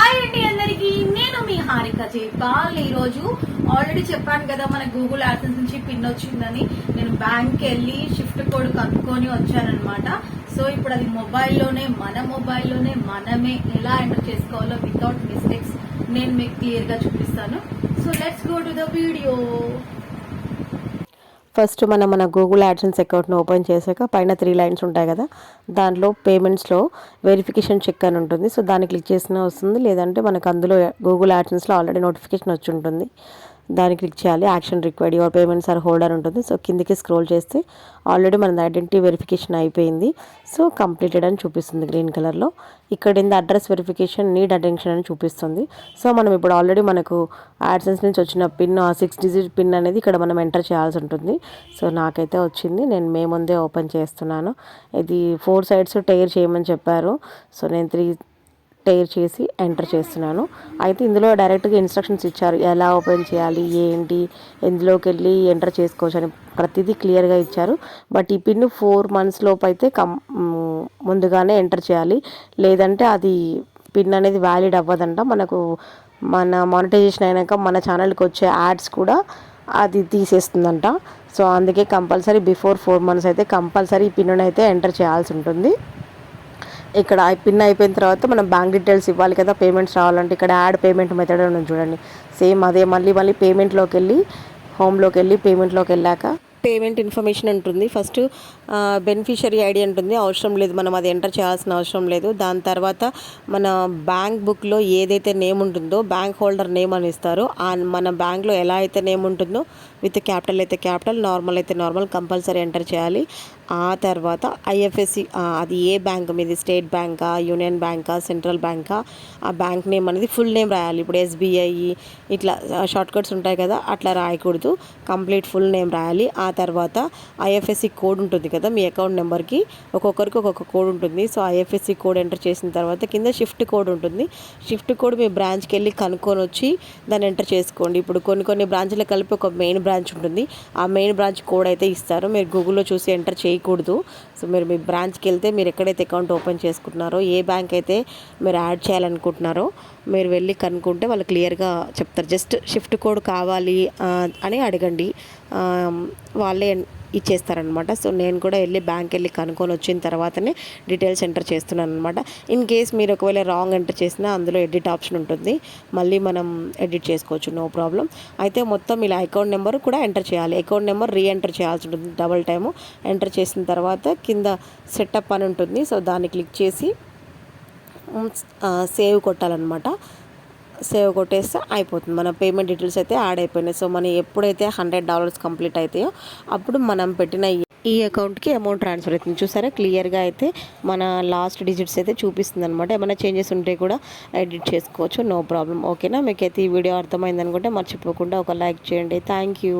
Hi అండి అందరికి, నేను మీ హారిక జైపాల్. ఈ రోజు ఆల్రెడీ చెప్పాను కదా మన గూగుల్ యాడ్సెన్స్ నుంచి పిన్ వచ్చిందని. నేను బ్యాంక్ వెళ్ళి షిఫ్ట్ కోడ్ కనుక్కొని వచ్చానమాట. సో ఇప్పుడు అది మన మొబైల్లోనే మనమే ఎలా ఎంటర్ చేసుకోవాలో వితౌట్ మిస్టేక్స్ నేను మీకు క్లియర్ గా చూపిస్తాను. So let's go to the video. First మన గూగుల్ యాడ్సెన్స్ అకౌంట్ని ఓపెన్ చేశాక పైన 3 లైన్స్ ఉంటాయి కదా, దాంట్లో పేమెంట్స్లో వెరిఫికేషన్ చెక్ అని ఉంటుంది. సో దాన్ని క్లిక్ చేసినా వస్తుంది, లేదంటే మనకు అందులో గూగుల్ యాడ్సెన్స్లో ఆల్రెడీ నోటిఫికేషన్ వచ్చి ఉంటుంది, దాన్ని క్లిక్ చేయాలి. Action required your payments are hold అని ఉంటుంది. సో కిందికి స్క్రోల్ చేస్తే ఆల్రెడీ మన ఐడెంటిటీ వెరిఫికేషన్ అయిపోయింది. సో కంప్లీటెడ్ అని చూపిస్తుంది గ్రీన్ కలర్లో. ఇక్కడ ఇంత అడ్రస్ వెరిఫికేషన్ నీడ్ అటెన్షన్ అని చూపిస్తుంది. సో మనం ఇప్పుడు ఆల్రెడీ మనకు యాడ్సెన్స్ నుంచి వచ్చిన పిన్, 6 డిజిట్ పిన్ అనేది ఇక్కడ మనం ఎంటర్ చేయాల్సి ఉంటుంది. సో నాకైతే వచ్చింది, నేను మే ముందే ఓపెన్ చేస్తున్నాను. ఇది 4 సైడ్స్ టైర్ చేయమని చెప్పారు. సో నేను 3 టైర్ చేసి ఎంటర్ చేస్తున్నాను. అయితే ఇందులో డైరెక్ట్గా ఇన్స్ట్రక్షన్స్ ఇచ్చారు, ఎలా ఓపెన్ చేయాలి, ఏంటి, ఎందులోకి వెళ్ళి ఎంటర్ చేసుకోవచ్చు అని ప్రతిదీ క్లియర్గా ఇచ్చారు. బట్ ఈ పిన్ 4 మంత్స్ లోపు అయితే ముందుగానే ఎంటర్ చేయాలి, లేదంటే అది పిన్ అనేది వ్యాలిడ్ అవ్వదంట. మన మానిటైజేషన్ అయినాక మన ఛానల్కి వచ్చే యాడ్స్ కూడా అది తీసేస్తుందంట. సో అందుకే కంపల్సరీ బిఫోర్ 4 మంత్స్ అయితే కంపల్సరీ ఈ పిన్ అయితే ఎంటర్ చేయాల్సి ఉంటుంది. ఇక్కడ పిన్ అయిపోయిన తర్వాత మనం బ్యాంక్ డీటెయిల్స్ ఇవ్వాలి కదా, పేమెంట్స్ రావాలంటే ఇక్కడ యాడ్ పేమెంట్ మెథడ్ అని చూడండి. సేమ్ అదే మళ్ళీ పేమెంట్లోకి వెళ్ళి హోమ్లోకి వెళ్ళి పేమెంట్లోకి వెళ్ళాక పేమెంట్ ఇన్ఫర్మేషన్ ఉంటుంది. ఫస్ట్ బెనిఫిషరీ ఐడి ఉంటుంది, అవసరం లేదు, మనం అది ఎంటర్ చేయాల్సిన అవసరం లేదు. దాని తర్వాత మన బ్యాంక్ బుక్లో ఏదైతే నేమ్ ఉంటుందో బ్యాంక్ హోల్డర్ నేమ్ అని ఇస్తారు. మన బ్యాంక్లో ఎలా అయితే నేమ్ ఉంటుందో విత్ క్యాపిటల్ అయితే క్యాపిటల్, నార్మల్ అయితే నార్మల్ కంపల్సరీ ఎంటర్ చేయాలి. ఆ తర్వాత ఐఎఫ్ఎస్సి, అది ఏ బ్యాంక్ మీది, స్టేట్ బ్యాంకా, యూనియన్ బ్యాంకా, సెంట్రల్ బ్యాంకా, ఆ బ్యాంక్ నేమ్ అనేది ఫుల్ నేమ్ రాయాలి. ఇప్పుడు ఎస్బీఐ ఇట్లా షార్ట్ కట్స్ ఉంటాయి కదా, అట్లా రాయకూడదు, కంప్లీట్ ఫుల్ నేమ్ రాయాలి. ఆ తర్వాత ఐఎఫ్ఎస్సి కోడ్ ఉంటుంది కదా, మీ అకౌంట్ నెంబర్కి ఒక్కొక్కరికి ఒక్కొక్క కోడ్ ఉంటుంది. సో ఐఎఫ్ఎస్సి కోడ్ ఎంటర్ చేసిన తర్వాత కింద షిఫ్ట్ కోడ్ ఉంటుంది. షిఫ్ట్ కోడ్ మీ బ్రాంచ్కి వెళ్ళి కనుక్కొని వచ్చి దాన్ని ఎంటర్ చేసుకోండి. ఇప్పుడు కొన్ని బ్రాంచ్లు కలిపి ఒక మెయిన్ బ్రాంచ్ ఉంటుంది, ఆ మెయిన్ బ్రాంచ్ కోడ్ అయితే ఇస్తారు. మీరు గూగుల్లో చూసి ఎంటర్ చేయకూడదు. సో మీరు మీ బ్రాంచ్కి వెళ్తే మీరు ఎక్కడైతే అకౌంట్ ఓపెన్ చేసుకుంటున్నారో, ఏ బ్యాంక్ అయితే మీరు యాడ్ చేయాలనుకుంటున్నారో మీరు వెళ్ళి కనుక్కుంటే వాళ్ళు క్లియర్గా చెప్తారు. జస్ట్ షిఫ్ట్ కోడ్ కావాలి అని అడగండి, వాళ్ళే ఇచ్చేస్తారనమాట. సో నేను కూడా వెళ్ళి బ్యాంక్ వెళ్ళి కనుక్కొని వచ్చిన తర్వాతనే డీటెయిల్స్ ఎంటర్ చేస్తున్నాను అనమాట. ఇన్ కేస్ మీరు ఒకవేళ రాంగ్ ఎంటర్ చేసినా అందులో ఎడిట్ ఆప్షన్ ఉంటుంది, మళ్ళీ మనం ఎడిట్ చేసుకోవచ్చు, నో ప్రాబ్లం. అయితే మొత్తం ఇలా అకౌంట్ నెంబర్ కూడా ఎంటర్ చేయాలి. అకౌంట్ నెంబర్ రీఎంటర్ చేయాల్సి ఉంటుంది డబల్ టైము. ఎంటర్ చేసిన తర్వాత కింద సెటప్ అని ఉంటుంది. సో దాన్ని క్లిక్ చేసి సేవ్ కొట్టాలన్నమాట. సేవ్ కొట్టేస్తే అయిపోతుంది, మన పేమెంట్ డీటెయిల్స్ అయితే యాడ్ అయిపోయినాయి. సో మనం ఎప్పుడైతే $100 కంప్లీట్ అవుతాయో అప్పుడు మనం పెట్టిన ఈ అకౌంట్కి అమౌంట్ ట్రాన్స్ఫర్ అవుతుంది. చూసారా, క్లియర్గా అయితే మన లాస్ట్ డిజిట్స్ అయితే చూపిస్తుంది అనమాట. ఏమైనా చేంజెస్ ఉంటే కూడా ఎడిట్ చేసుకోవచ్చు, నో ప్రాబ్లం. ఓకేనా, మీకైతే ఈ వీడియో అర్థమైంది అనుకుంటే మర్చిపోకుండా ఒక లైక్ చేయండి. Thank you.